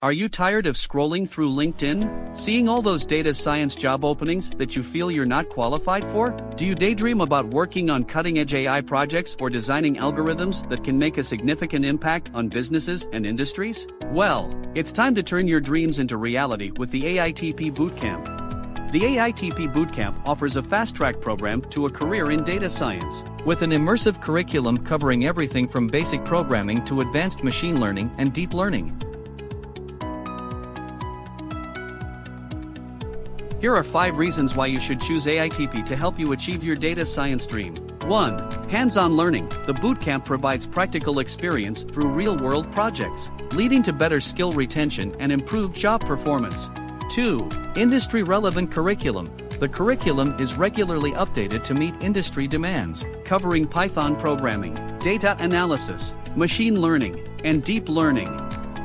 Are you tired of scrolling through LinkedIn, seeing all those data science job openings that you feel you're not qualified for? Do you daydream about working on cutting-edge AI projects or designing algorithms that can make a significant impact on businesses and industries? Well, it's time to turn your dreams into reality with the AITP bootcamp. The AITP bootcamp offers a fast-track program to a career in data science, with an immersive curriculum covering everything from basic programming to advanced machine learning and deep learning. Here are 5 reasons why you should choose AITP to help you achieve your data science dream. 1. Hands-on learning. The bootcamp provides practical experience through real-world projects, leading to better skill retention and improved job performance. 2. Industry-relevant curriculum. The curriculum is regularly updated to meet industry demands, covering Python programming, data analysis, machine learning, and deep learning.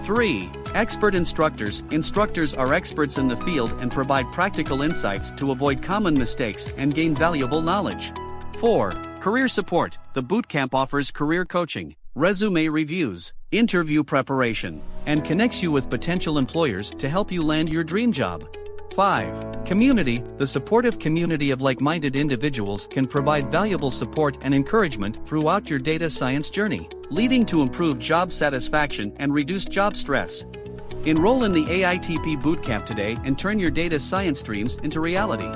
3. Expert instructors. Instructors are experts in the field and provide practical insights to avoid common mistakes and gain valuable knowledge. 4. Career support. The bootcamp offers career coaching, resume reviews, interview preparation, and connects you with potential employers to help you land your dream job. 5. Community. The supportive community of like-minded individuals can provide valuable support and encouragement throughout your data science journey, leading to improved job satisfaction and reduced job stress. Enroll in the AITP bootcamp today and turn your data science dreams into reality.